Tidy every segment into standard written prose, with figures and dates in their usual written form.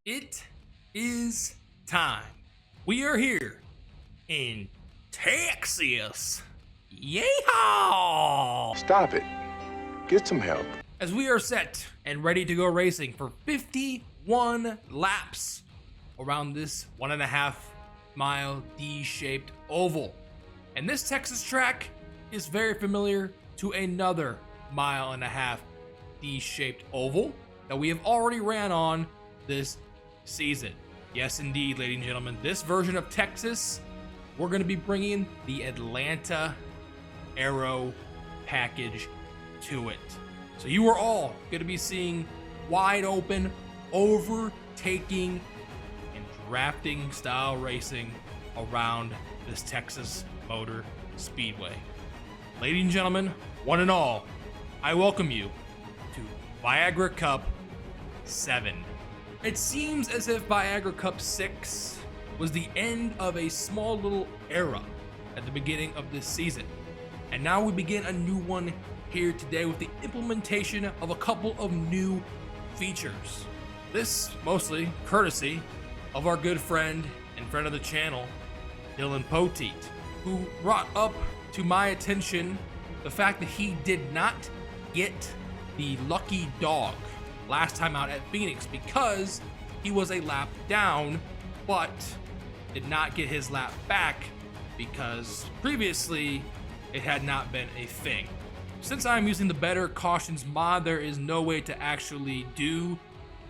It is time. We are here in Texas. Yeehaw! Stop it. Get some help. As we are set and ready to go racing for 51 laps around this 1.5 mile D-shaped oval. And this Texas track is very familiar to another 1.5 mile D-shaped oval that we have already ran on this season. Yes, indeed, ladies and gentlemen, this version of Texas, we're going to be bringing the Atlanta Aero package to it. So you are all going to be seeing wide open, overtaking, and drafting style racing around this Texas Motor Speedway. Ladies and gentlemen, one and all, I welcome you to Viagra Cup 7. It seems as if Viagra Cup 6 was the end of a small little era at the beginning of this season. And now we begin a new one here today with the implementation of a couple of new features. This mostly courtesy of our good friend and friend of the channel, Dillon Poteet, who brought up to my attention the fact that he did not get the lucky dog last time out at Phoenix because he was a lap down, but did not get his lap back because previously it had not been a thing. Since I'm using the Better Cautions mod, there is no way to actually do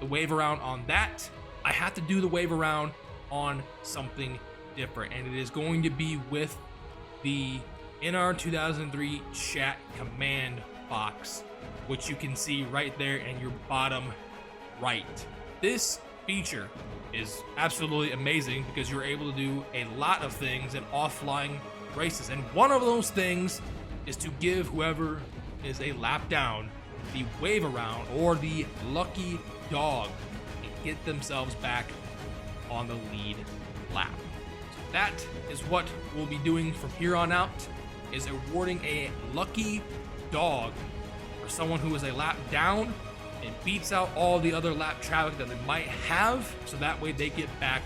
the wave around on that. I have to do the wave around on something different, and it is going to be with the NR 2003 chat command box, which you can see right there in your bottom right. This feature is absolutely amazing because you're able to do a lot of things in offline races, and one of those things is to give whoever is a lap down the wave around or the lucky dog and get themselves back on the lead lap. So that is what we'll be doing from here on out, is awarding a lucky dog for someone who is a lap down and beats out all the other lap traffic that they might have, so that way they get back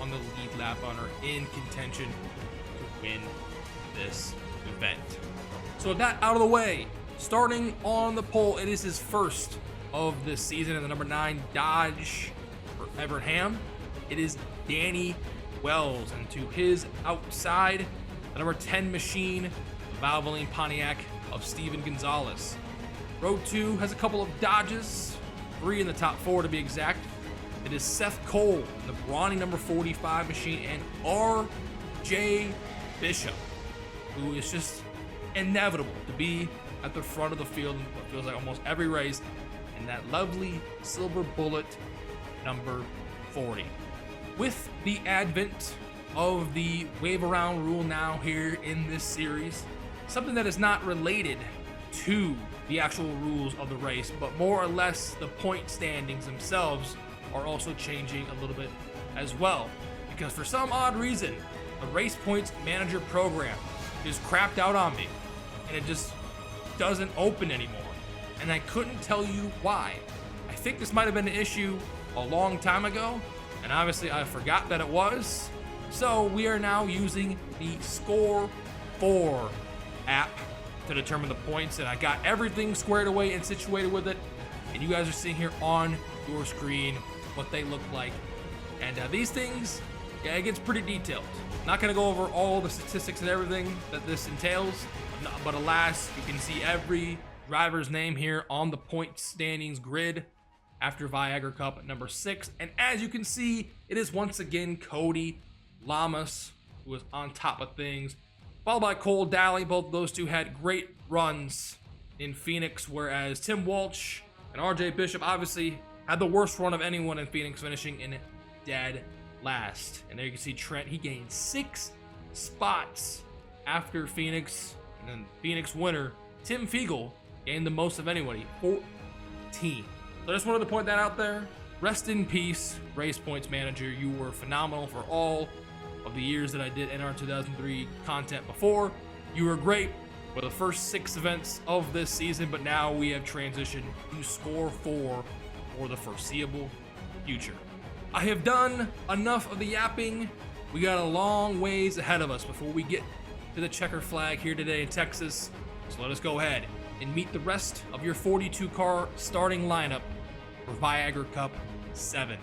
on the lead lap and are in contention to win this event. So with that out of the way, starting on the pole, it is his first of this season in the number 9 Dodge for Everham. It is Danny Wells, and to his outside, the number 10 machine, the Valvoline Pontiac of Steven Gonzalez. Row 2 has a couple of Dodges, 3 in the top 4 to be exact. It is Seth Cole, the brawny number 45 machine, and R.J. Bishop, who is just inevitable to be at the front of the field in what feels like almost every race, and that lovely silver bullet number 40. With the advent of the wave around rule now here in this series, something that is not related to the actual rules of the race, but more or less the point standings themselves are also changing a little bit as well, because for some odd reason the race points manager program is crapped out on me and it just doesn't open anymore, and I couldn't tell you why. I think this might have been an issue a long time ago, and obviously I forgot that it was. So we are now using the Score 4 app to determine the points, and I got everything squared away and situated with it, and you guys are seeing here on your screen what they look like. And these things, yeah, it gets pretty detailed. Not gonna go over all the statistics and everything that this entails, but alas, you can see every driver's name here on the point standings grid after Viagra Cup at number 6. And as you can see, it is once again Cody Lamas who is on top of things, followed by Cole Daly. Both of those two had great runs in Phoenix, whereas Tim Walsh and RJ Bishop obviously had the worst run of anyone in Phoenix, finishing in dead last. And there you can see Trent, he gained 6 spots after Phoenix, and then Phoenix winner Tim Fiegel gained the most of anybody, 14. So I just wanted to point that out there. Rest in peace, Race Points Manager. You were phenomenal for all of the years that I did NR 2003 content before. You were great for the first 6 events of this season, but now we have transitioned to Score 4 for the foreseeable future. I have done enough of the yapping. We got a long ways ahead of us before we get to the checker flag here today in Texas. So let us go ahead and meet the rest of your 42 car starting lineup for Viagra Cup 7.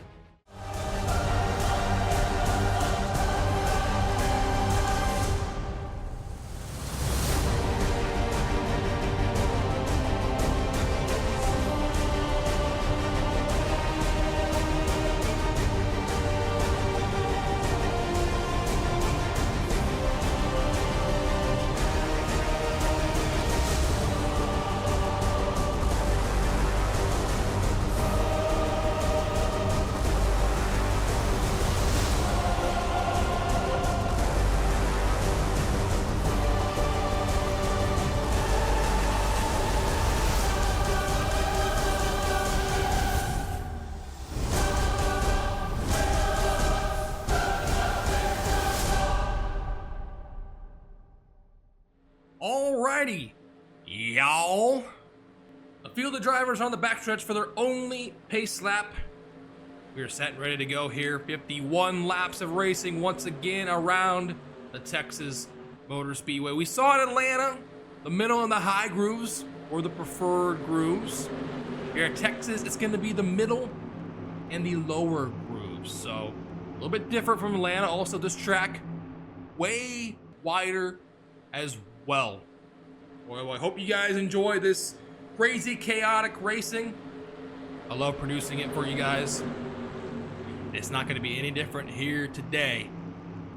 Alrighty, y'all. A field of drivers on the backstretch for their only pace lap. We are set and ready to go here. 51 laps of racing once again around the Texas Motor Speedway. We saw in Atlanta, the middle and the high grooves were the preferred grooves. Here at Texas, it's going to be the middle and the lower grooves. So a little bit different from Atlanta. Also, this track way wider as well. Well, I hope you guys enjoy this crazy, chaotic racing. I love producing it for you guys. It's not going to be any different here today.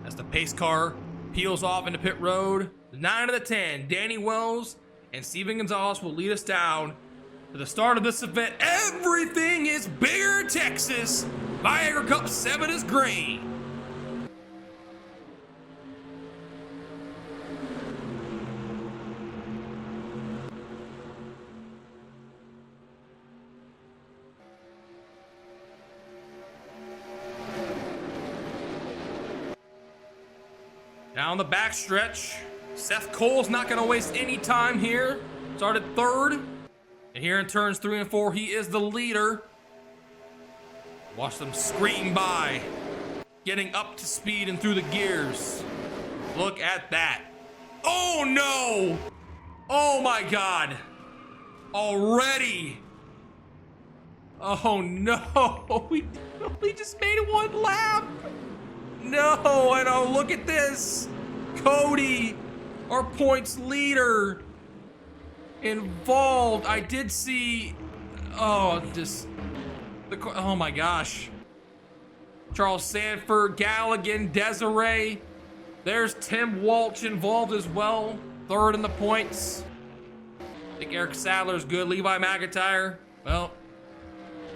As the pace car peels off into pit road, the 9 of the 10, Danny Wells and Steven Gonzalez will lead us down to the start of this event. Everything is bigger in Texas. Viagra Cup 7 is green. Down the backstretch, Seth Cole's not going to waste any time here. Started third, and here in turns 3 and 4, he is the leader. Watch them scream by, getting up to speed and through the gears. Look at that. Oh no! Oh my God! Already! Oh no! We just made it 1 lap! No, I don't. Look at this. Cody, our points leader, involved. I did see, oh my gosh. Charles Sanford, Galligan, Desiree. There's Tim Walsh involved as well. 3rd in the points. I think Eric Sadler's good. Levi McIntyre, well,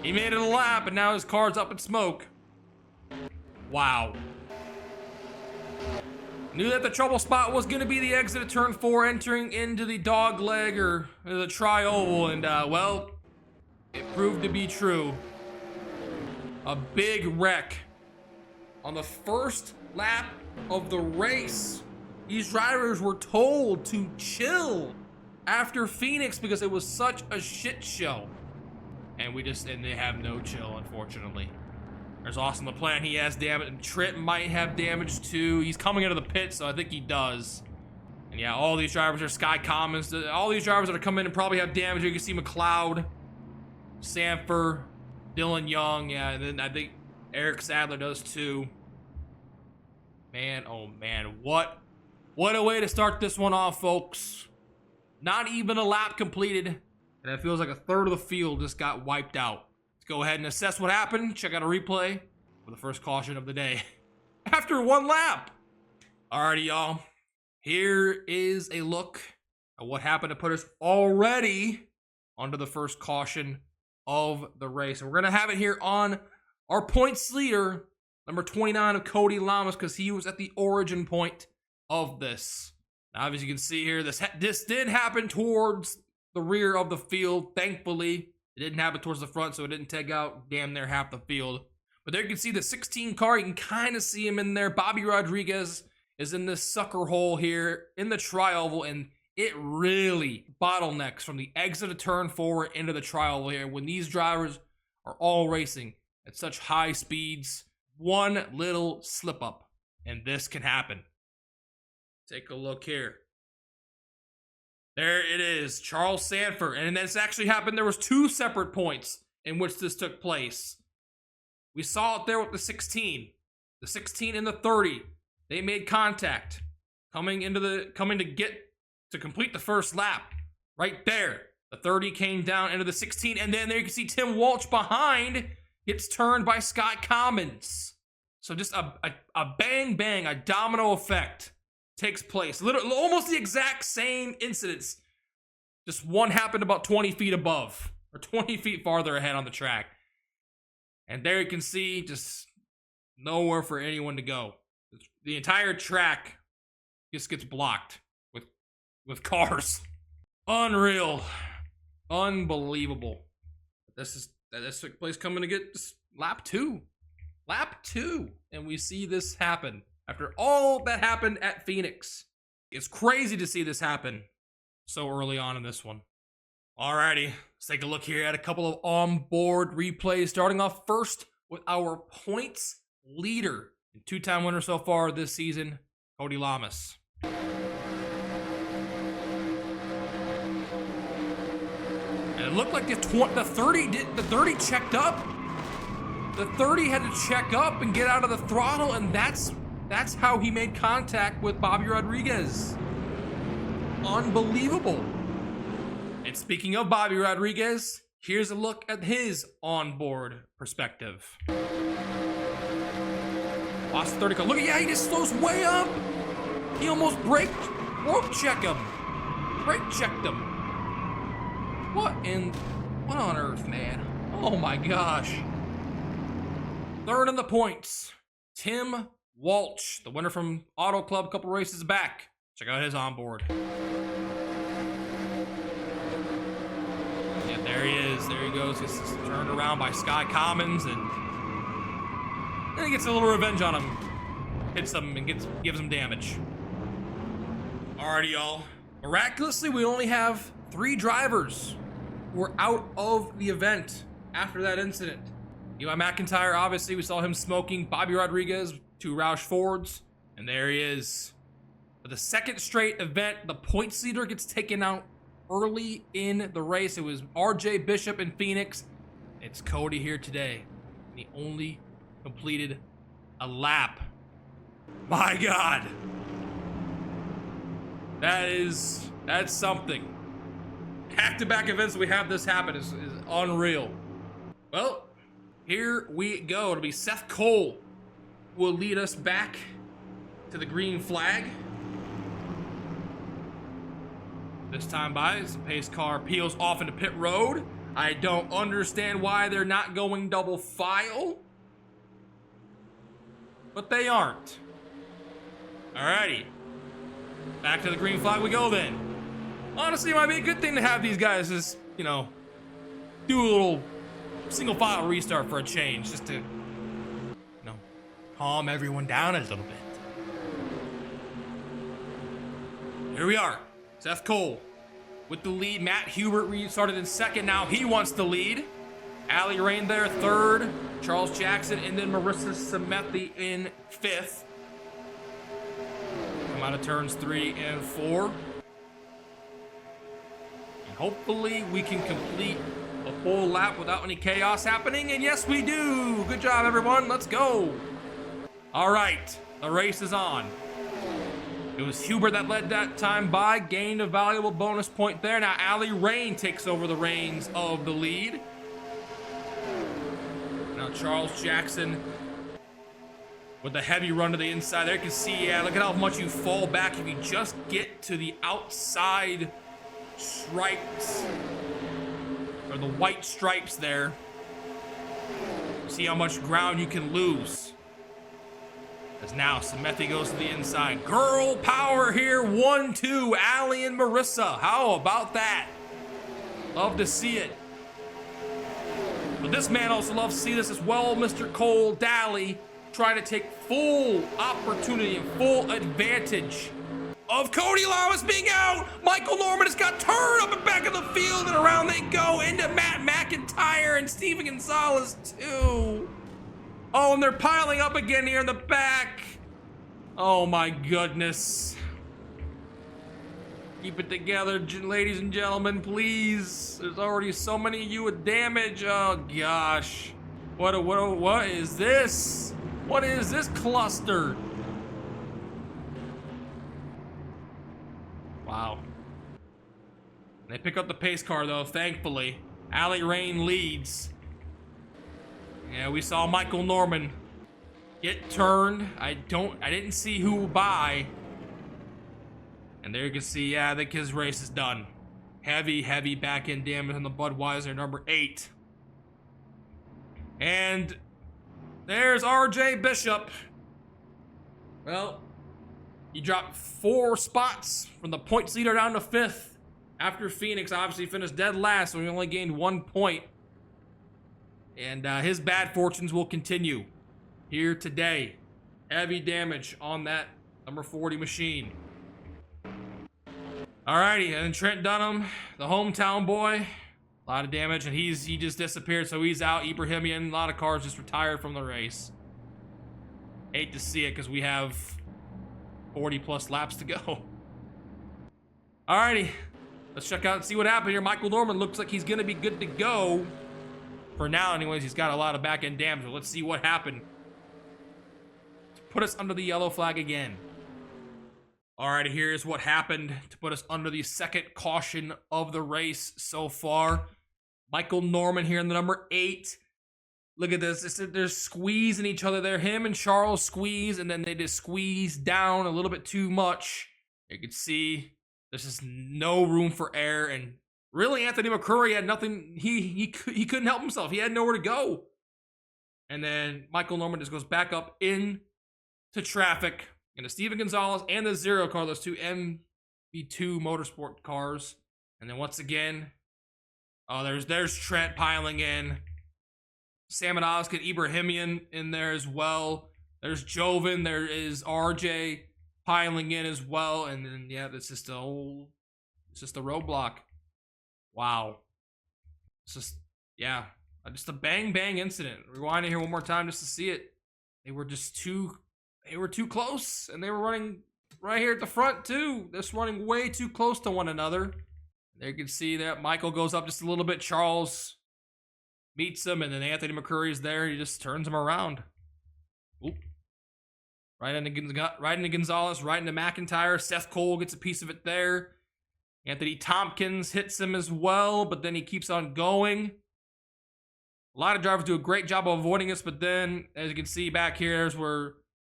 he made it a lap and now his car's up in smoke. Wow. Knew that the trouble spot was going to be the exit of turn 4 entering into the dog leg or the tri-oval, and well, it proved to be true. A big wreck on the first lap of the race. These drivers were told to chill after Phoenix because it was such a shit show. And they have no chill, unfortunately. There's Austin LaPlante, he has damage, and Trent might have damage too. He's coming into the pit, so I think he does. And yeah, all these drivers are Sky Commons. All these drivers that are coming in probably have damage. You can see McLeod, Sanford, Dylan Young, yeah, and then I think Eric Sadler does too. Man, oh man, what a way to start this one off, folks. Not even a lap completed, and it feels like a third of the field just got wiped out. Go ahead and assess what happened. Check out a replay for the first caution of the day after 1 lap. Alrighty, y'all. Here is a look at what happened to put us already onto the first caution of the race. And we're going to have it here on our points leader, number 29 of Cody Lamas, because he was at the origin point of this. Now, as you can see here, this did happen towards the rear of the field, thankfully. It didn't happen towards the front, so it didn't take out damn near half the field. But there you can see the 16 car. You can kind of see him in there. Bobby Rodriguez is in this sucker hole here in the tri-oval, and it really bottlenecks from the exit of turn 4 into the tri-oval here when these drivers are all racing at such high speeds. One little slip up, and this can happen. Take a look here. There it is, Charles Sanford. And this actually happened. There was 2 separate points in which this took place. We saw it there with the 16. The 16 and the 30. They made contact. Coming to complete the first lap. Right there. The 30 came down into the 16. And then there you can see Tim Walsh behind gets turned by Scott Commons. So just a bang bang, a domino effect takes place. Literally, almost the exact same incidents. Just one happened about 20 feet above, or 20 feet farther ahead on the track. And there you can see just nowhere for anyone to go. The entire track just gets blocked with cars. Unreal. Unbelievable. This took place coming to get lap 2. Lap 2. And we see this happen. After all that happened at Phoenix. It's crazy to see this happen so early on in this one. Alrighty, let's take a look here at a couple of onboard replays. Starting off first with our points leader. 2-time winner so far this season, Cody Lamas. And it looked like the 30 checked up. The 30 had to check up and get out of the throttle, and that's how he made contact with Bobby Rodriguez. Unbelievable. And speaking of Bobby Rodriguez, here's a look at his onboard perspective. Lost 30. Look at, yeah, he just slows way up. He almost brake checked him. Brake checked him. What on earth, man? Oh my gosh. Third in the points, Tim Walsh, the winner from Auto Club a couple races back. Check out his onboard. Yeah, there he is. There he goes. Gets turned around by Sky Commons, and then he gets a little revenge on him. Hits him and gives him damage. Alrighty, y'all. Miraculously, we only have 3 drivers who were out of the event after that incident. Eli McIntyre, obviously, we saw him smoking. Bobby Rodriguez, 2 Roush Fords, and there he is. For the second straight event, the points leader gets taken out early in the race. It was RJ Bishop in Phoenix. It's Cody here today. He only completed a lap. My God. That's something. Back-to-back events we have this happen is unreal. Well, here we go. It'll be Seth Cole who will lead us back to the green flag. This time by, the pace car peels off into pit road. I don't understand why they're not going double file, but they aren't. Alrighty, back to the green flag we go then. Honestly, it might be a good thing to have these guys just, do a little single file restart for a change, just to, calm everyone down a little bit. Here we are. Seth Cole with the lead. Matt Hubert restarted in second. Now he wants to lead. Allie Rain there, third. Charles Jackson, and then Marissa Semethi in fifth. Come out of turns 3 and 4. And hopefully we can complete a full lap without any chaos happening. And yes, we do. Good job, everyone. Let's go. All right, the race is on. It was Hubert that led that time by, gained a valuable bonus point there. Now Allie Rain takes over the reins of the lead. Now Charles Jackson with a heavy run to the inside. There you can see, look at how much you fall back if you just get to the outside stripes, or the white stripes there. See how much ground you can lose. As now Semethi goes to the inside. Girl power here, 1-2, Allie and Marissa. How about that? Love to see it. But this man also loves to see this as well. Mr. Cole Daly trying to take full opportunity and full advantage of Cody Lamas being out. Michael Norman has got turned up and back in the field, and around they go into Matt McIntyre and Steven Gonzalez too. Oh, and they're piling up again here in the back. Oh my goodness. Keep it together, ladies and gentlemen, please. There's already so many of you with damage. Oh gosh. What is this? What is this cluster? Wow. They pick up the pace car though, thankfully. Allie Rain leads. Yeah, we saw Michael Norman get turned. I didn't see who by. And there you can see, yeah, I think his race is done. Heavy back end damage on the Budweiser number 8. And there's RJ Bishop. Well, he dropped 4 spots from the points leader down to 5th. After Phoenix obviously finished dead last, so he only gained 1 point. And his bad fortunes will continue here today. Heavy damage on that number 40 machine. Alrighty, and then Trent Dunham, the hometown boy. A lot of damage, and he just disappeared, so he's out. Ibrahimian, a lot of cars just retired from the race. Hate to see it, because we have 40 plus laps to go. Alrighty, let's check out and see what happened here. Michael Norman looks like he's gonna be good to go. For now, anyways, he's got a lot of back-end damage. Let's see what happened to put us under the yellow flag again. Alrighty, here's what happened to put us under the second caution of the race so far. Michael Norman here in the number 8. Look at this. They're squeezing each other there. Him and Charles squeeze, and then they just squeeze down a little bit too much. You can see there's just no room for air, and really Anthony McCurry had nothing. He couldn't help himself. He had nowhere to go. And then Michael Norman just goes back up into traffic. And the Steven Gonzalez and the Zero car, those two MV2 motorsport cars. And then once again, oh, there's Trent piling in. Sam and Oscar, Ibrahimian in there as well. There's Joven, there is RJ piling in as well. And then, yeah, it's just a roadblock. Wow. It's just, yeah, just a bang incident. Rewind it here one more time just to see it. They were too close, and they were running right here at the front too. Just running way too close to one another. There you can see that Michael goes up just a little bit. Charles meets him, and then Anthony McCurry's there. He just turns him around. Oop. Right into Gonzalez, right into McIntyre. Seth Cole gets a piece of it there. Anthony Tompkins hits him as well, but then he keeps on going. A lot of drivers do a great job of avoiding this, but then, as you can see back here, there's where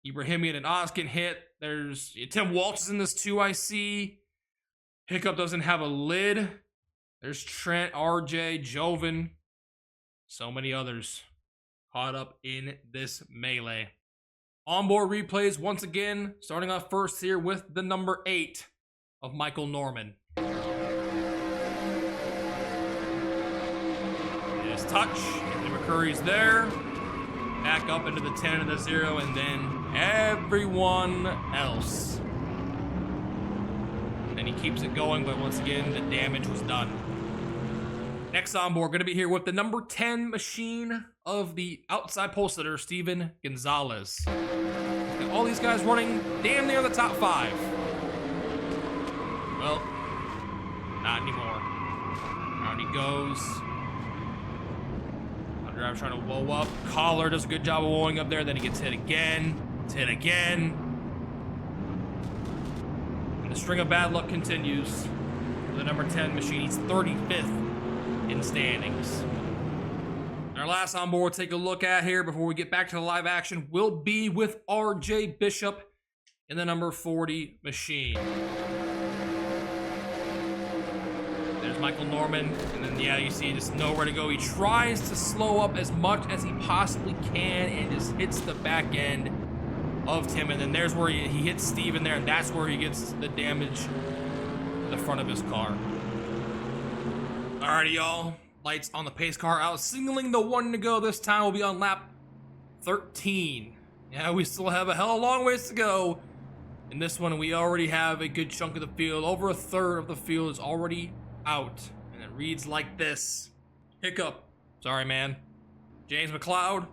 Ibrahimian and Oz can hit. There's Tim Walsh is in this too, I see. Hiccup doesn't have a lid. There's Trent, RJ, Joven. So many others caught up in this melee. Onboard replays once again, starting off first here with the number 8 of Michael Norman. His touch, Anthony McCurry's there. Back up into the 10 and the 0, and then everyone else. And he keeps it going, but once again, the damage was done. Next on board, gonna be here with the number 10 machine of the outside pole sitter, Steven Gonzalez. And all these guys running damn near the top 5. Well, not anymore. Around he goes. Driver trying to woe up. Collar does a good job of wowing up there. Then he gets hit again. It's hit again. And the string of bad luck continues. For the number 10 machine, he's 35th in standings. Our last on board, take a look at here before we get back to the live action, will be with RJ Bishop in the number 40 machine. Michael Norman, and then yeah, you see just nowhere to go. He tries to slow up as much as he possibly can and just hits the back end of Tim, and then there's where he hits Steve in there, and that's where he gets the damage to the front of his car. Alrighty, y'all, lights on the pace car out, signaling the 1 to go. This time will be on lap 13. Yeah, we still have a hell of a long ways to go. In this one, we already have a good chunk of the field. Over a third of the field is already out, and it reads like this. Hiccup, sorry man. James McLeod,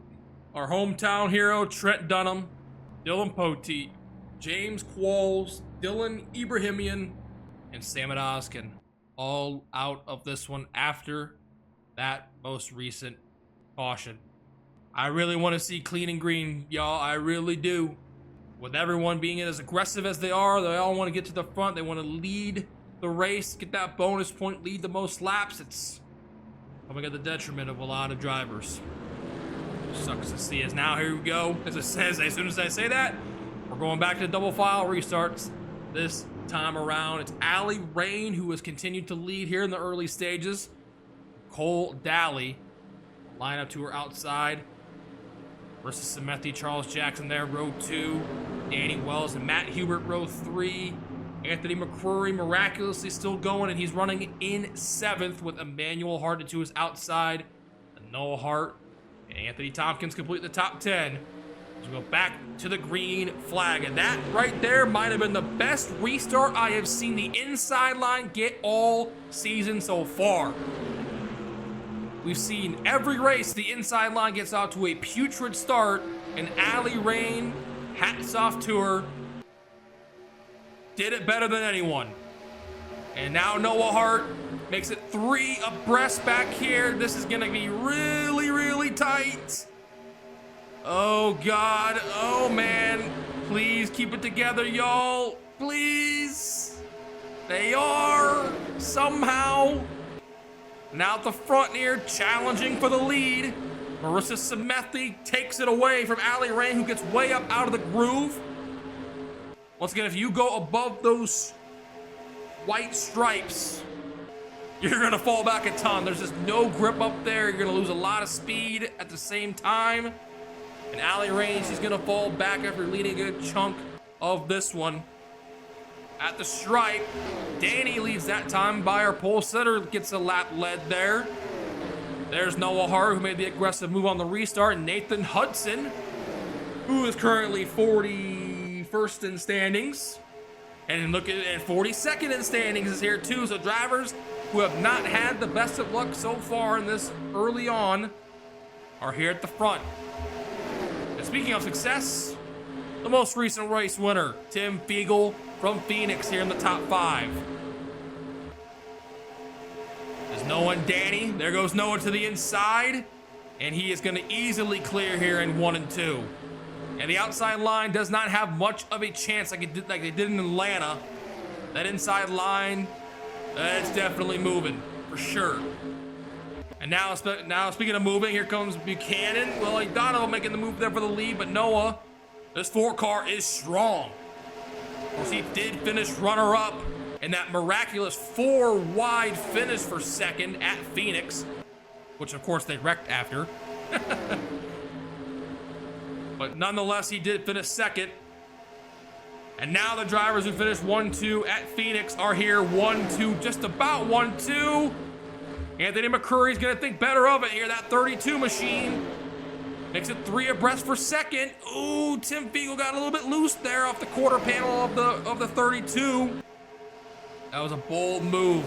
our hometown hero, Trent Dunham, Dillon Poteet, James Qualls, Dylan Ibrahimian, and Sam Oskin, all out of this one after that most recent caution. I really want to see clean and green, y'all. I really do. With everyone being as aggressive as they all want to get to the front. They want to lead the race, get that bonus point, lead the most laps. It's coming at the detriment of a lot of drivers. Sucks to see. As now, here we go. As it says, as soon as I say that, we're going back to double file restarts this time around. It's Allie Rain who has continued to lead here in the early stages. Cole Daly line up to her outside versus Semethi, Charles Jackson there, row 2. Danny Wells and Matt Hubert, row 3. Anthony McCrory miraculously still going, and he's running in 7th with Emmanuel Hart to his outside. And Noah Hart and Anthony Tompkins complete the top 10. As we go back to the green flag, and that right there might have been the best restart I have seen the inside line get all season so far. We've seen every race the inside line gets out to a putrid start, and Allie Rain, hats off to her, did it better than anyone. And now Noah Hart makes it 3 abreast back here. This is gonna be really, really tight. Oh God, oh man. Please keep it together, y'all. Please. They are, somehow. Now at the front here, challenging for the lead. Marissa Semethi takes it away from Allie Rain, who gets way up out of the groove. Once again, if you go above those white stripes, you're gonna fall back a ton. There's just no grip up there. You're gonna lose a lot of speed at the same time. And Allie Rain, she's gonna fall back after leading a good chunk of this one. At the stripe, Danny leads that time by our pole setter, gets a lap led there. There's Noah Hart, who made the aggressive move on the restart. Nathan Hudson, who is currently 41st in standings. And look at 42nd in standings is here too. So drivers who have not had the best of luck so far in this early on are here at the front. And speaking of success, the most recent race winner, Tim Fiegel from Phoenix, here in the top 5. There's Noah and Danny. There goes Noah to the inside, and he is going to easily clear here in 1 and 2. And the outside line does not have much of a chance like they did in Atlanta. That inside line, that's definitely moving for sure. And now speaking of moving, here comes Buchanan. Well, Donovan making the move there for the lead, but Noah, this 4 car is strong. Of course, he did finish runner-up in that miraculous 4-wide finish for 2nd at Phoenix, which of course they wrecked after. But nonetheless, he did finish 2nd. And now the drivers who finished 1-2 at Phoenix are here 1-2, just about 1-2. Anthony McCurry's gonna think better of it here. That 32 machine makes it 3 abreast for 2nd. Ooh, Tim Fiegel got a little bit loose there off the quarter panel of the 32. That was a bold move.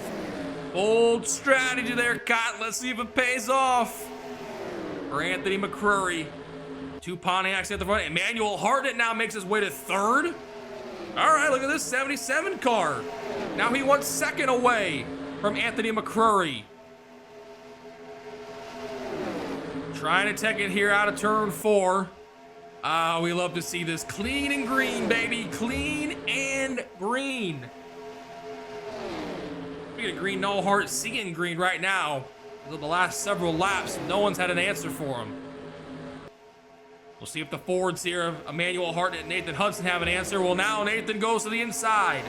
Bold strategy there, Cotton. Let's see if it pays off for Anthony McCurry. 2 Pontiacs at the front. Emmanuel Hart now makes his way to 3rd. All right, look at this 77 car. Now he wants 2nd away from Anthony McCurry. Trying to take it here out of turn 4. We love to see this. Clean and green, baby. Clean and green. Speaking of green, Noah Hart seeing green right now. The last several laps, no one's had an answer for him. We'll see if the Fords here, Emmanuel Hart and Nathan Hudson, have an answer. Well, now Nathan goes to the inside.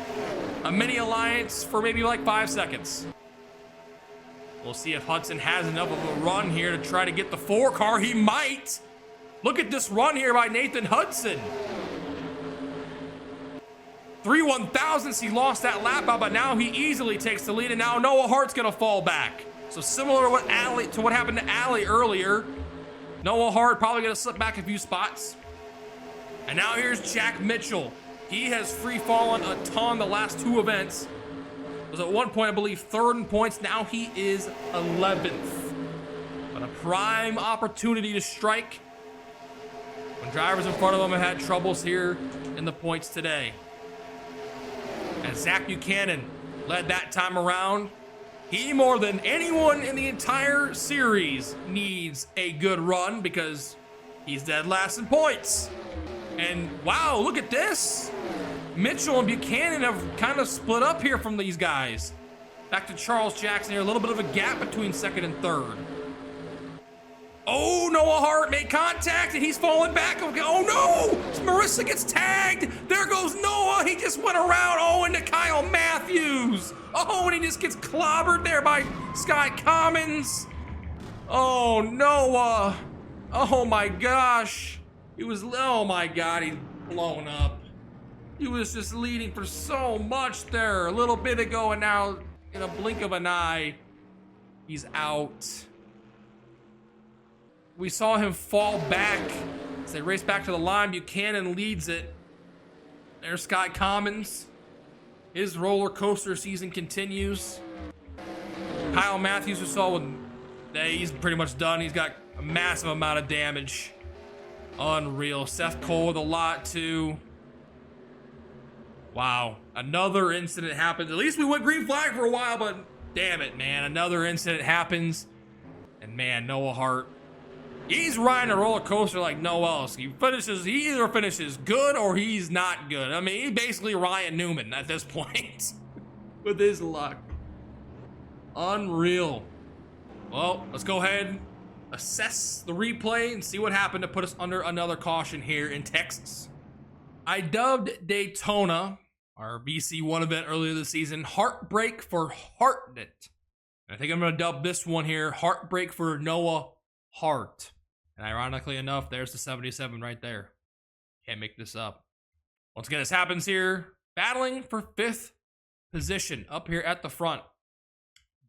A mini alliance for maybe like 5 seconds. We'll see if Hudson has enough of a run here to try to get the 4 car. He might. Look at this run here by Nathan Hudson. 3/1000ths, he lost that lap out, but now he easily takes the lead, and now Noah Hart's gonna fall back. So similar to what happened to Allie earlier, Noah Hart probably gonna slip back a few spots. And now here's Jack Mitchell. He has free fallen a ton the last 2 events. Was at one point, I believe, 3rd in points. Now he is 11th. But a prime opportunity to strike Drivers in front of him have had troubles here in the points today. And Zach Buchanan led that time around. He, more than anyone in the entire series, needs a good run because he's dead last in points. And wow, look at this. Mitchell and Buchanan have kind of split up here from these guys. Back to Charles Jackson here, a little bit of a gap between second and third. Oh, Noah Hart made contact and he's falling back. Oh no, Marissa gets tagged. There goes Noah, he just went around. Oh, into Kyle Matthews. Oh, and he just gets clobbered there by Sky Commons. Oh, Noah. Oh my gosh. Oh my God, he's blown up. He was just leading for so much there a little bit ago, and now in a blink of an eye, he's out. We saw him fall back as they race back to the line. Buchanan leads it. There's Sky Commons. His roller coaster season continues. Kyle Matthews, we saw he's pretty much done. He's got a massive amount of damage. Unreal. Seth Cole with a lot too. Wow, another incident happens. At least we went green flag for a while, but damn it, man. Another incident happens. And man, Noah Hart, he's riding a roller coaster like no else. He either finishes good or he's not good. I mean, he's basically Ryan Newman at this point with his luck. Unreal. Well, let's go ahead and assess the replay and see what happened to put us under another caution here in Texas. I dubbed Daytona, our BC1 event earlier this season, Heartbreak for Hartnett. And I think I'm going to dub this one here, Heartbreak for Noah Hart. And ironically enough, there's the 77 right there. Can't make this up. Once again, this happens here, battling for 5th position up here at the front.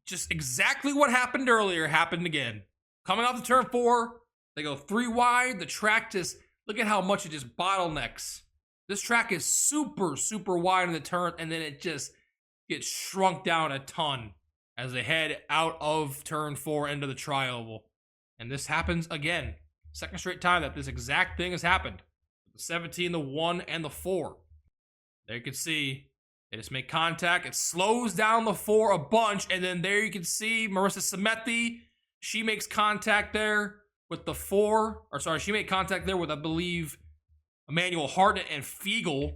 Just exactly what happened earlier happened again. Coming off the turn 4, they go 3 wide. The track just, look at how much it just bottlenecks. This track is super, super wide in the turn, and then it just gets shrunk down a ton as they head out of turn 4 into the tri-oval. And this happens again. Second straight time that this exact thing has happened. The 17, the 1, and the 4. There you can see, they just make contact. It slows down the 4 a bunch, and then there you can see Marissa Samethi. She makes contact there with the 4. Or sorry, she made contact there with, I believe, Emmanuel Hartnett and Fiegel.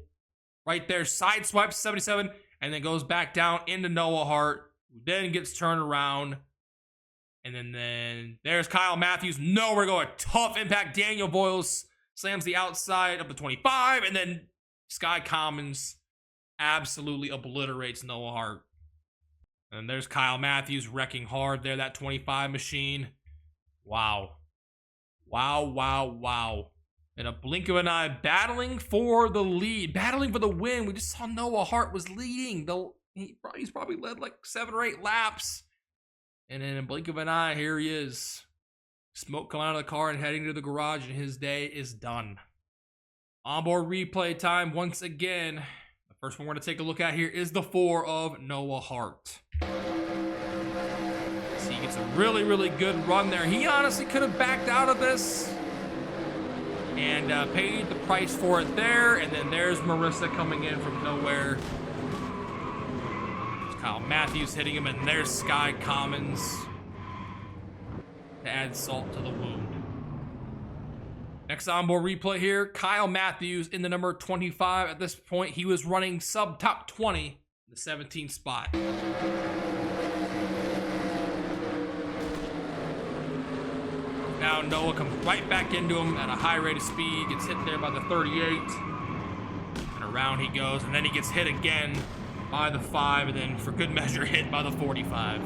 Right there, side swipes 77, and then goes back down into Noah Hart, who then gets turned around. And then there's Kyle Matthews. Nowhere to go. A tough impact. Daniel Boyles slams the outside of the 25. And then Sky Commons absolutely obliterates Noah Hart. And there's Kyle Matthews wrecking hard there. That 25 machine. Wow. Wow, wow, wow. In a blink of an eye, battling for the lead. Battling for the win. We just saw Noah Hart was leading. He's probably led like 7 or 8 laps. And in a blink of an eye, here he is. Smoke coming out of the car and heading to the garage, and his day is done. Onboard replay time once again. The first one we're going to take a look at here is the 4 of Noah Hart. So he gets a really, really good run there. He honestly could have backed out of this and paid the price for it there. And then there's Marissa coming in from nowhere. Kyle Matthews hitting him, and there's Sky Commons to add salt to the wound. Next onboard replay here, Kyle Matthews in the number 25. At this point, he was running sub top 20, the 17th spot. Now Noah comes right back into him at a high rate of speed, gets hit there by the 38, and around he goes, and then he gets hit again by the 5, and then for good measure hit by the 45.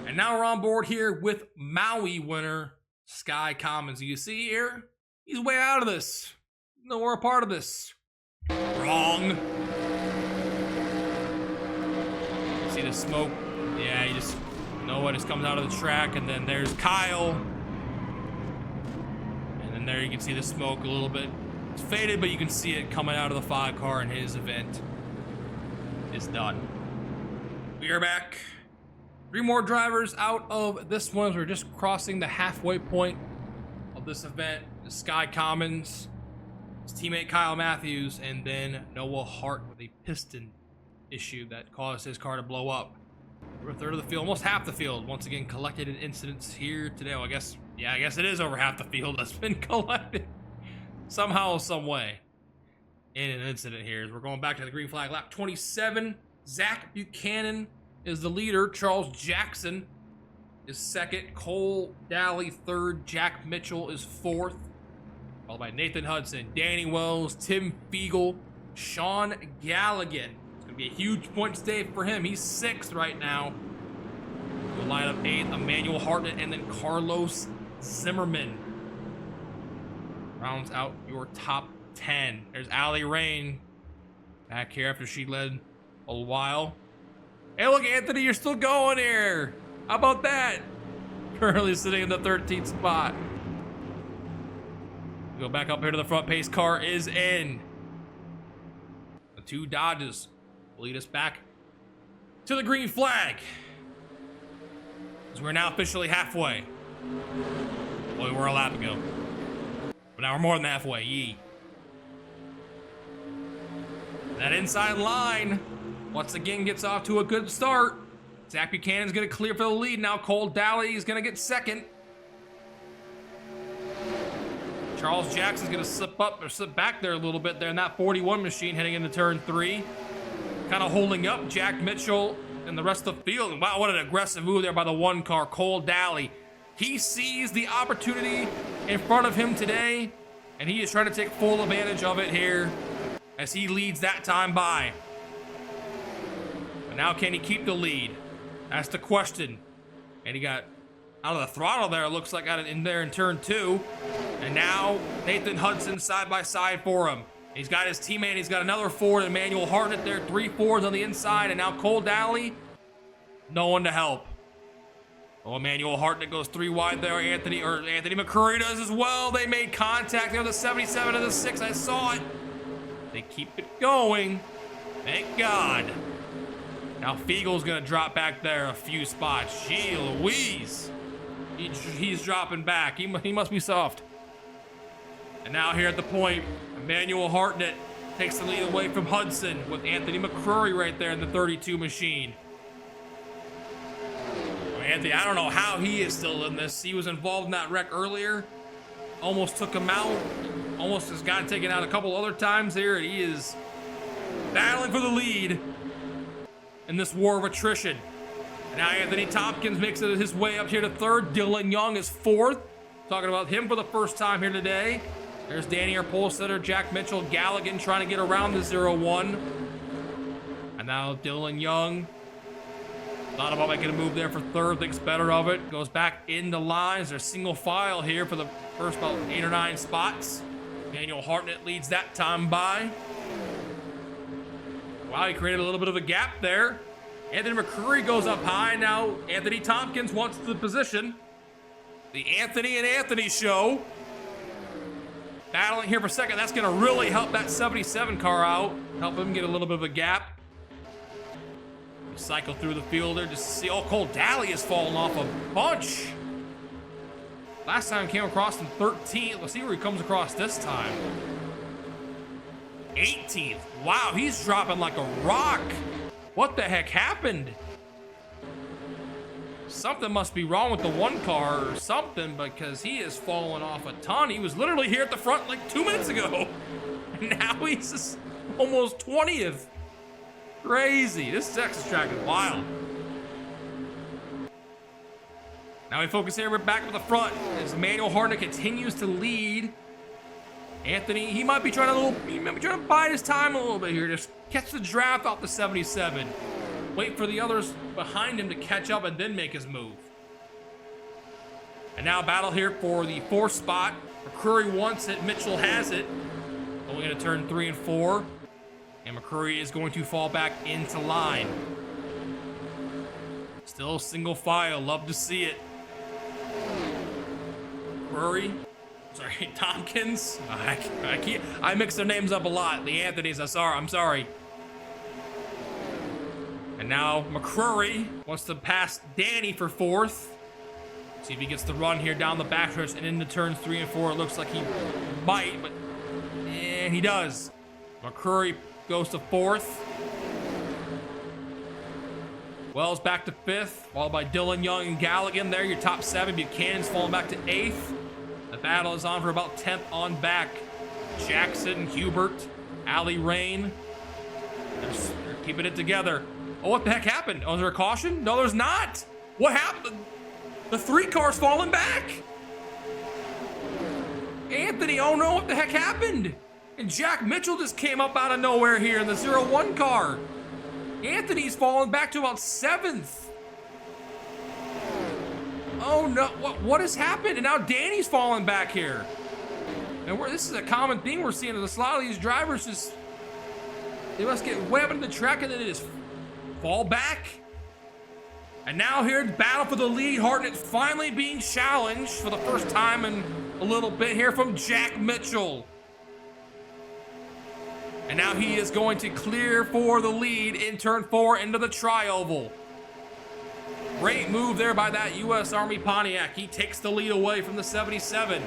And now we're on board here with Maui winner Sky Commons. You see here, he's way out of this. No more a part of this. Wrong. See the smoke? Yeah, you just Noah just comes out of the track, and then there's Kyle. And then there you can see the smoke a little bit. It's faded, but you can see it coming out of the 5 car in his event. Is done. We are back. 3 more drivers out of this one as we're just crossing the halfway point of this event. the Sky Commons, his teammate Kyle Matthews, and then Noah Hart with a piston issue that caused his car to blow up. Over a third of the field, almost half the field, once again collected in incidents here today. Well, I guess it is over half the field that's been collected somehow, some way in an incident here. As we're going back to the green flag lap 27. Zach Buchanan is the leader. Charles Jackson is second. Cole Daly third. Jack Mitchell is fourth. Followed by Nathan Hudson, Danny Wells, Tim Fiegel, Sean Galligan. It's going to be a huge points day for him. He's sixth right now. We'll line up eighth, Emmanuel Hartnett, and then Carlos Zimmerman rounds out your top 10. There's Allie Rain back here after she led a while. Hey, look, Anthony, you're still going here. How about that? Currently sitting in the 13th spot. Go back up here to the front. Pace car is in. The two Dodges will lead us back to the green flag, as we're now officially halfway. Well, we were a lap ago, but now we're more than halfway. Yee. That inside line once again gets off to a good start. Zach Buchanan's gonna clear for the lead now. Cole Daly is gonna get second. Charles Jackson's gonna slip up or slip back there a little bit there in that 41 machine heading into turn 3. Kind of holding up Jack Mitchell and the rest of the field. And wow, what an aggressive move there by the one car, Cole Daly. He sees the opportunity in front of him today, and he is trying to take full advantage of it here as he leads that time by. But now can he keep the lead? That's the question. And he got out of the throttle there, it looks like, got it in there in turn 2. And now Nathan Hudson side by side for him. He's got his teammate, he's got another Ford, Emmanuel Hartnett there, 3 Fords on the inside, and now Cole Daly, no one to help. Oh, Emmanuel Hartnett goes 3 wide there. Anthony McCurry does as well. They made contact there, the 77 to the 6. I saw it. They keep it going. Thank God. Now Fiegel's gonna drop back there a few spots. Gee Louise. He's dropping back. He must be soft. And now here at the point, Emmanuel Hartnett takes the lead away from Hudson with Anthony McCurry right there in the 32 machine. Anthony, I don't know how he is still in this. He was involved in that wreck earlier. Almost took him out. Almost has gotten taken out a couple other times here. And he is battling for the lead in this war of attrition. And now Anthony Tompkins makes it his way up here to third. Dylan Young is fourth. Talking about him for the first time here today. There's Danny, our pole setter, Jack Mitchell, Galligan trying to get around the 0-1. And now Dylan Young thought about making a move there for third, thinks better of it. Goes back into lines. There's single file here for the first about 8 or 9 spots. Emmanuel Hartnett leads that time by. Wow, he created a little bit of a gap there. Anthony McCurry goes up high. Now Anthony Tompkins wants the position. The Anthony and Anthony show. Battling here for second. That's going to really help that 77 car out. Help him get a little bit of a gap. Cycle through the field there just to see. Oh, Cole Daly has fallen off a bunch. Last time came across in 13th. Let's see where he comes across this time. 18th. Wow, he's dropping like a rock. What the heck happened? Something must be wrong with the one car or something, because he is falling off a ton. He was literally here at the front like 2 minutes ago. And now he's just almost 20th. Crazy. This Texas track is wild. Now we focus here. We're back to the front as Emmanuel Hartnett continues to lead. Anthony, he might be trying to bide his time a little bit here. Just catch the draft off the 77. Wait for the others behind him to catch up and then make his move. And now battle here for the 4th spot. McCurry wants it. Mitchell has it. Going into turn 3 and 4. And McCurry is going to fall back into line. Still single file. Love to see it. Tompkins. I mix their names up a lot. The Anthonys. I'm sorry. And now McCurry wants to pass Danny for 4th. See if he gets the run here down the backstretch and into turns 3 and 4. It looks like he might, but and he does. McCrory goes to 4th. Wells back to 5th, followed by Dillon, Young, and Galligan. There, your top 7. Buchanan's falling back to 8th. The battle is on for about 10th on back. Jackson, Hubert, Ali Rain. They're keeping it together. Oh, what the heck happened? Oh, is there a caution? No, there's not. What happened? The 3 car's falling back. Anthony, oh no, what the heck happened? And Jack Mitchell just came up out of nowhere here in the 0-1 car. Anthony's falling back to about 7th. Oh no, what has happened? And now Danny's falling back here. And this is a common thing we're seeing. A lot of these drivers just, they must get way up into the track and then they just fall back. And now here, battle for the lead. Hartnett finally being challenged for the first time in a little bit here from Jack Mitchell. And now he is going to clear for the lead in turn 4 into the tri-oval. Great move there by that U.S. Army Pontiac. He takes the lead away from the 77.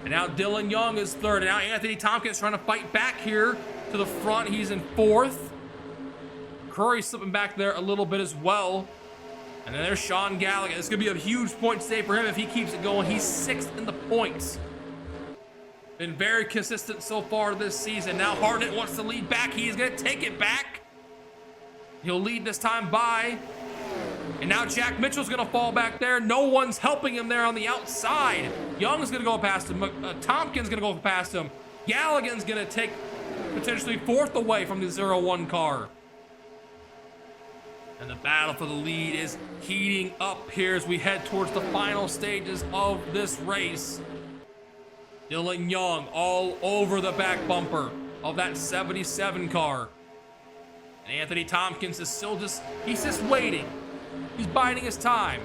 And now Dillon Young is 3rd. And now Anthony Tompkins trying to fight back here to the front. He's in 4th. Curry slipping back there a little bit as well. And then there's Sean Gallagher. It's going to be a huge point stay for him if he keeps it going. He's 6th in the points. Been very consistent so far this season. Now Hartnett wants to lead back. He's going to take it back. He'll lead this time by. And now Jack Mitchell's going to fall back there. No one's helping him there on the outside. Young's going to go past him. Tompkins going to go past him. Galligan's going to take potentially 4th away from the 0-1 car. And the battle for the lead is heating up here as we head towards the final stages of this race. Dillon Young all over the back bumper of that 77 car. And Anthony Tompkins is still he's just waiting. He's biding his time.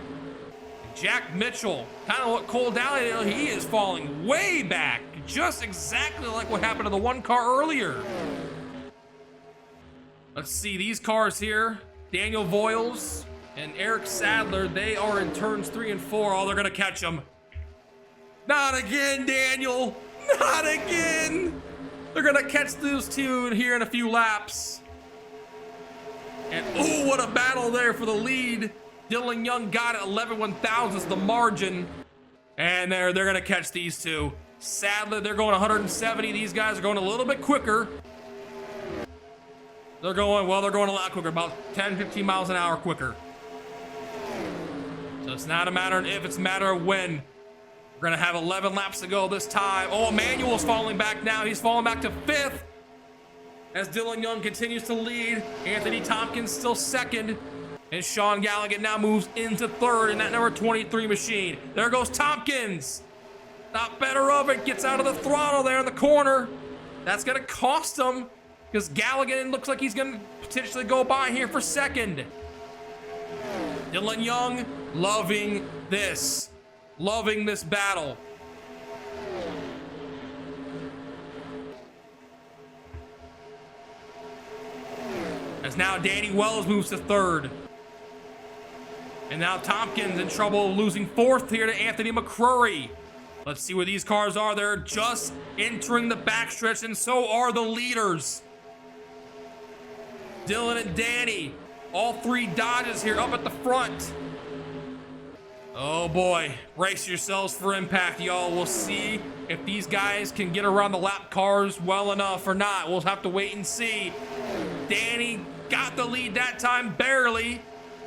And Jack Mitchell, kind of what Cole Daly did, he is falling way back. Just exactly like what happened to the 1 car earlier. Let's see these cars here. Daniel Voiles and Eric Sadler, they are in turns 3 and 4. Oh, they're gonna catch him. Not again, Daniel. Not again. They're gonna catch those 2 here in a few laps. And oh, what a battle there for the lead. Dillon Young got it, 11/1000ths the margin. And they're gonna catch these 2. Sadler, they're going 170. These guys are going a little bit quicker. They're going a lot quicker, about 10, 15 miles an hour quicker. So it's not a matter of if, it's a matter of when. We're gonna have 11 laps to go this time. Oh, Emmanuel's falling back now. He's falling back to 5th. As Dillon Young continues to lead. Anthony Tompkins still 2nd. And Sean Gallagher now moves into 3rd in that number 23 machine. There goes Tompkins. Not better of it, gets out of the throttle there in the corner. That's gonna cost him, because Gallagher looks like he's gonna potentially go by here for 2nd. Dillon Young loving this battle. As now Danny Wells moves to 3rd. And now Tompkins in trouble, losing 4th here to Anthony McCrory. Let's see where these cars are. They're just entering the backstretch, and so are the leaders. Dillon and Danny, all 3 Dodges here up at the front. Oh boy, brace yourselves for impact, y'all. We'll see if these guys can get around the lap cars well enough or not. We'll have to wait and see. Danny got the lead that time, barely.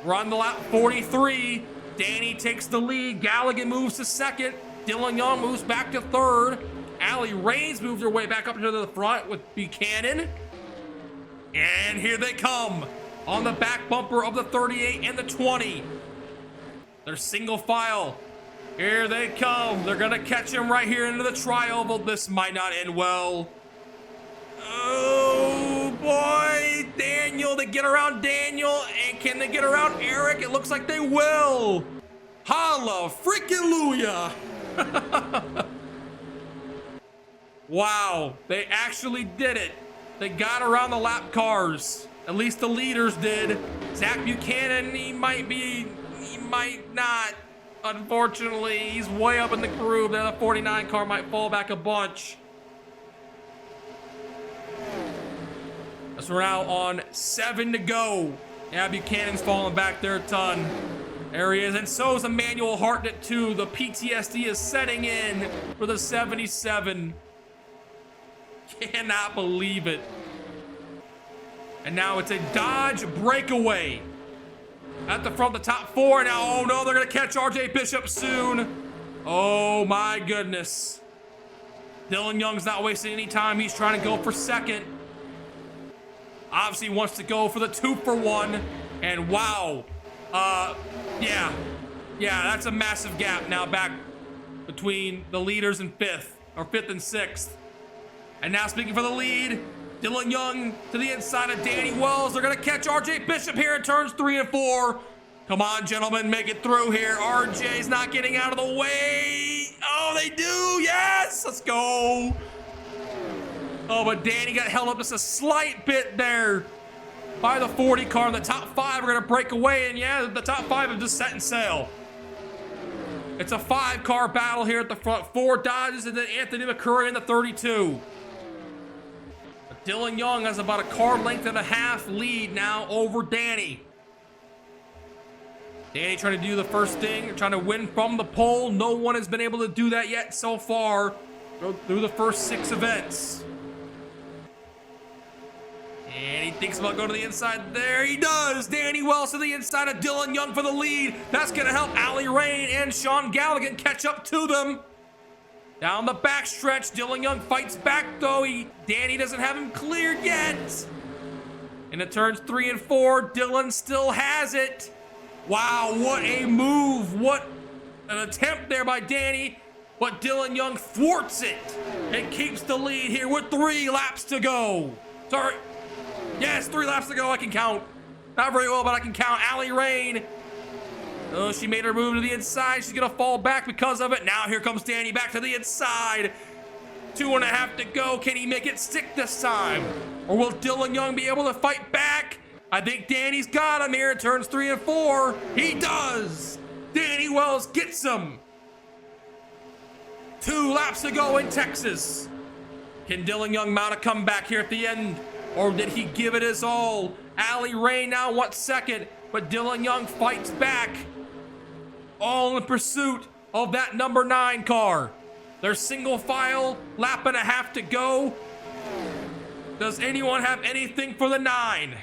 We're on the lap 43. Danny takes the lead. Gallagher moves to 2nd. Dillon Young moves back to 3rd. Ali Rains moves her way back up to the front with Buchanan. And here they come on the back bumper of the 38 and the 20. They're single file. Here they come. They're gonna catch him right here into the tri-oval. This might not end well. Oh boy, Daniel, they get around Daniel, and can they get around Eric? It looks like they will. Holla freaking Luya. Wow, they actually did it. They got around the lap cars. At least the leaders did. Zach Buchanan, he might not. Unfortunately, he's way up in the groove. The 49 car might fall back a bunch. So we're now on 7 to go. Yeah, Buchanan's falling back there a ton. There he is, and so is Emmanuel Hartnett too. The PTSD is setting in for the 77. Cannot believe it. And now it's a Dodge breakaway. At the front, the top 4 now. Oh no, they're gonna catch RJ Bishop soon. Oh my goodness. Dillon Young's not wasting any time. He's trying to go for second. Obviously wants to go for the 2 for 1. And wow. Yeah, that's a massive gap now back between the leaders and 5th and 6th. And now speaking for the lead, Dillon Young to the inside of Danny Wells. They're gonna catch RJ Bishop here in turns 3 and 4. Come on, gentlemen, make it through here. RJ's not getting out of the way. Oh, they do, yes, let's go. Oh, but Danny got held up just a slight bit there by the 40 car. And the top 5 are gonna break away, and yeah, the top 5 have just set and sail. It's a 5-car battle here at the front. 4 Dodges and then Anthony McCurry in the 32. But Dillon Young has about a car length and a half lead now over Danny. Danny trying to do the first thing, trying to win from the pole. No one has been able to do that yet so far through the first 6 events. And he thinks about going to the inside. There he does. Danny Wells to the inside of Dillon Young for the lead. That's going to help Allie Rain and Sean Galligan catch up to them. Down the backstretch, Dillon Young fights back though. Danny doesn't have him cleared yet. And it turns 3 and 4. Dillon still has it. Wow, what a move. What an attempt there by Danny. But Dillon Young thwarts it and keeps the lead here with 3 laps to go. Sorry. Yes, 3 laps to go. I can count. Not very well, but I can count. Allie Rain. Oh, she made her move to the inside. She's going to fall back because of it. Now here comes Danny back to the inside. 2.5 to go. Can he make it stick this time? Or will Dillon Young be able to fight back? I think Danny's got him here. It turns 3 and 4. He does. Danny Wells gets him. 2 laps to go in Texas. Can Dillon Young mount a comeback here at the end? Or did he give it his all? Allie Rain now wants second, but Dillon Young fights back. All in pursuit of that number 9 car. There's single file, lap and a half to go. Does anyone have anything for the 9?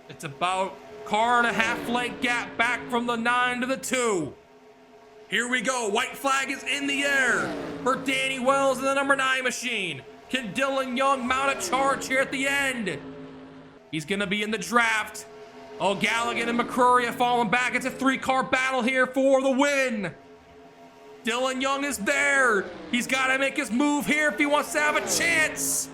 It's about car and a half length gap back from the 9 to the 2. Here we go. White flag is in the air for Danny Wells and the number 9 machine. Can Dillon Young mount a charge here at the end? He's gonna be in the draft. Oh, Galligan and McCrory have fallen back. It's a 3-car battle here for the win. Dillon Young is there. He's gotta make his move here if he wants to have a chance.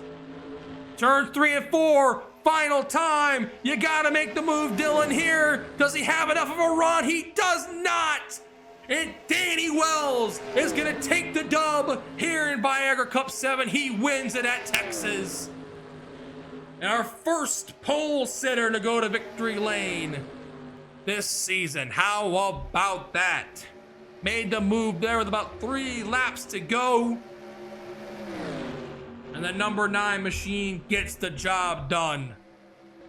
Turns 3 and 4. Final time. You gotta make the move, Dillon, here. Does he have enough of a run? He does not. And Danny Wells is gonna take the dub here in Viagra Cup 7. He wins it at Texas. And our first pole sitter to go to victory lane this season. How about that? Made the move there with about 3 laps to go. And the number 9 machine gets the job done.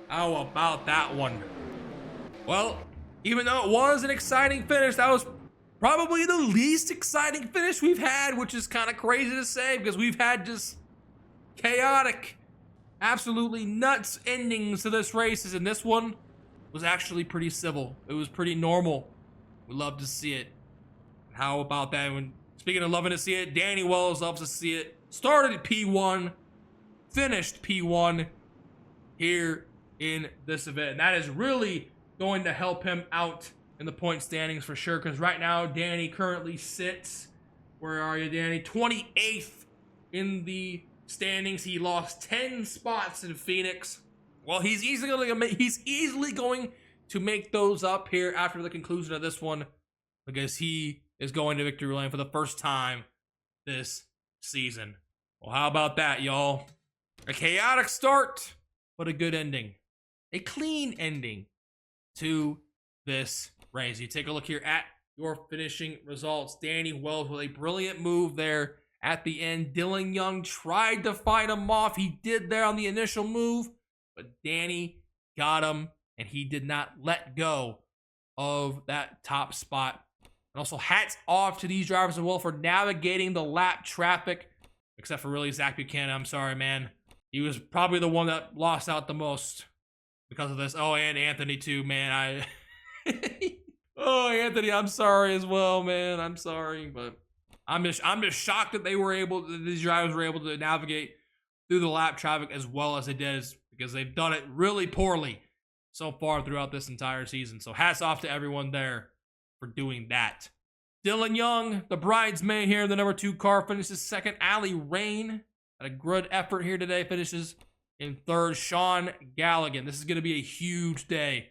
How about that one? Well, even though it was an exciting finish, that was probably the least exciting finish we've had, which is kind of crazy to say because we've had just chaotic, absolutely nuts endings to this races, and this one was actually pretty civil. It was pretty normal. We love to see it. How about that? When speaking of loving to see it, Danny Wells loves to see it. Started at P1, finished P1 here in this event. And that is really going to help him out in the point standings for sure, because right now Danny currently sits, where are you, Danny? 28th in the standings. He lost 10 spots in Phoenix. Well, he's easily going to make those up here after the conclusion of this one, because he is going to victory lane for the first time this season. Well, how about that, y'all? A chaotic start, but a good ending. A clean ending to this race. You take a look here at your finishing results. Danny Wells with a brilliant move there at the end. Dylan Young tried to fight him off. He did there on the initial move, but Danny got him, and he did not let go of that top spot. And also, hats off to these drivers as well for navigating the lap traffic, except for really Zach Buchanan. I'm sorry, man. He was probably the one that lost out the most because of this. Oh, and Anthony too, man. Oh, Anthony, I'm sorry as well, man. I'm sorry, but I'm just shocked that these drivers were able to navigate through the lap traffic as well as they did, because they've done it really poorly so far throughout this entire season. So hats off to everyone there for doing that. Dylan Young, the bridesmaid here, the number 2 car, finishes second. Allie Rain had a good effort here today, finishes in third. Sean Galligan, this is going to be a huge day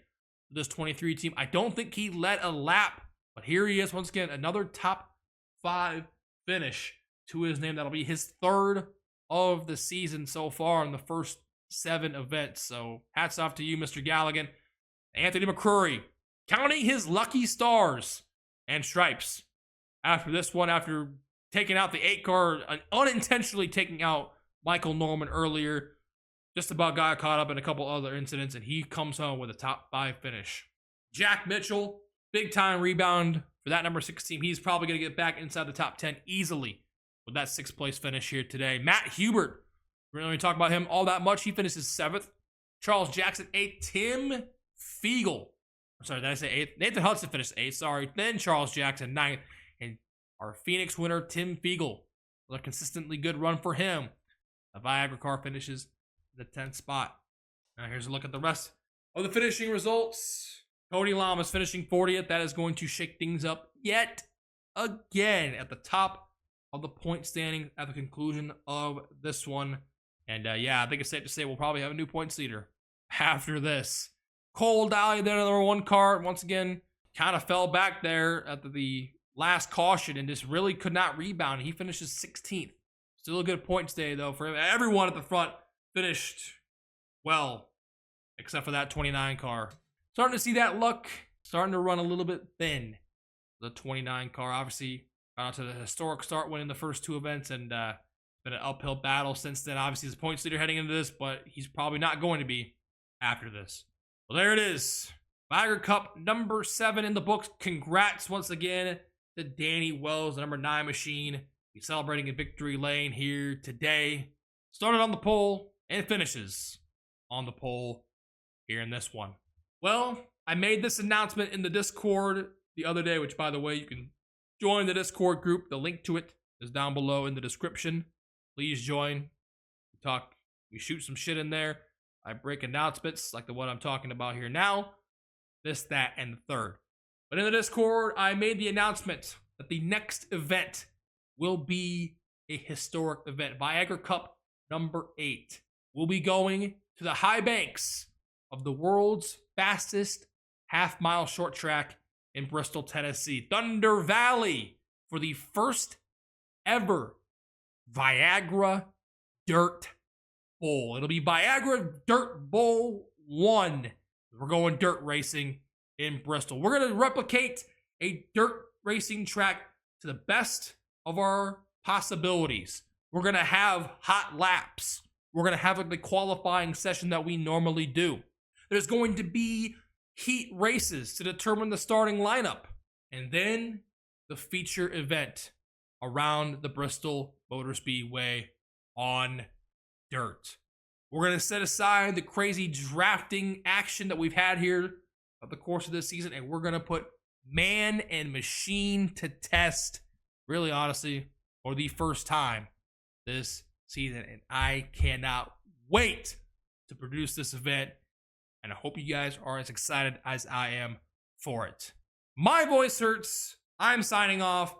for this 23 team. I don't think he led a lap, but here he is once again, another top 5 finish to his name. That'll be his third of the season so far in the first 7 events. So hats off to you, Mr. Galligan. Anthony McCrory, counting his lucky stars and stripes after this one, after taking out the 8 car, unintentionally taking out Michael Norman earlier. Just about got caught up in a couple other incidents, and he comes home with a top 5 finish. Jack Mitchell, big time rebound for that number 6 team. He's probably going to get back inside the top 10 easily with that 6th place finish here today. Matt Hubert, we're not going to talk about him all that much. He finishes 7th. Charles Jackson, 8th. Tim Fiegel, I'm sorry, did I say 8th? Nathan Hudson finished 8th, sorry. Then Charles Jackson, 9th. And our Phoenix winner, Tim Fiegel, with a consistently good run for him. The Viagra car finishes the 10th spot. Now here's a look at the rest of the finishing results. Cody Lamas finishing 40th. That is going to shake things up yet again at the top of the point standing at the conclusion of this one. And yeah, I think it's safe to say we'll probably have a new points leader after this. Cole Dally, then number 1 car, once again, kind of fell back there at the last caution and just really could not rebound. He finishes 16th. Still a good points day, though, for him. Everyone at the front finished well, except for that 29 car. Starting to see that luck starting to run a little bit thin. The 29 car, obviously, got out to the historic start, winning the first 2 events, and been an uphill battle since then. Obviously, he's a points leader heading into this, but he's probably not going to be after this. Well, there it is. Viagra Cup number 7 in the books. Congrats once again to Danny Wells, the number 9 machine. He's celebrating in victory lane here today. Started on the pole and finishes on the pole here in this one. Well, I made this announcement in the Discord the other day, which, by the way, you can join the Discord group. The link to it is down below in the description. Please join. We shoot some shit in there. I break announcements like the one I'm talking about here now. This, that, and the third. But in the Discord, I made the announcement that the next event will be a historic event. Viagra Cup number 8. We'll be going to the high banks of the world's fastest half-mile short track in Bristol, Tennessee. Thunder Valley for the first ever Viagra Dirt Bowl. It'll be Viagra Dirt Bowl 1. We're going dirt racing in Bristol. We're going to replicate a dirt racing track to the best of our possibilities. We're going to have hot laps. We're going to have the qualifying session that we normally do. There's going to be heat races to determine the starting lineup. And then the feature event around the Bristol Motor Speedway on dirt. We're going to set aside the crazy drafting action that we've had here over the course of this season, and we're going to put man and machine to test, really honestly, for the first time this season. And I cannot wait to produce this event, and I hope you guys are as excited as I am for it. My voice hurts. I'm signing off.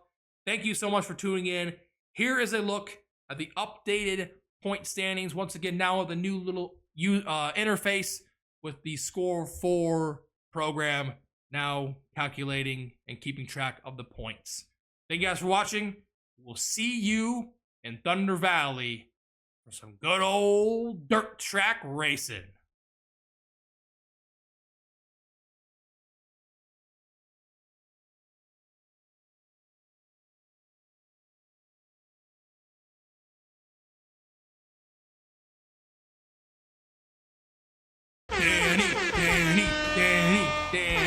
Thank you so much for tuning in. Here is a look at the updated point standings. Once again, now with a new little interface with the Score 4 program now calculating and keeping track of the points. Thank you guys for watching. We'll see you in Thunder Valley for some good old dirt track racing. Damn.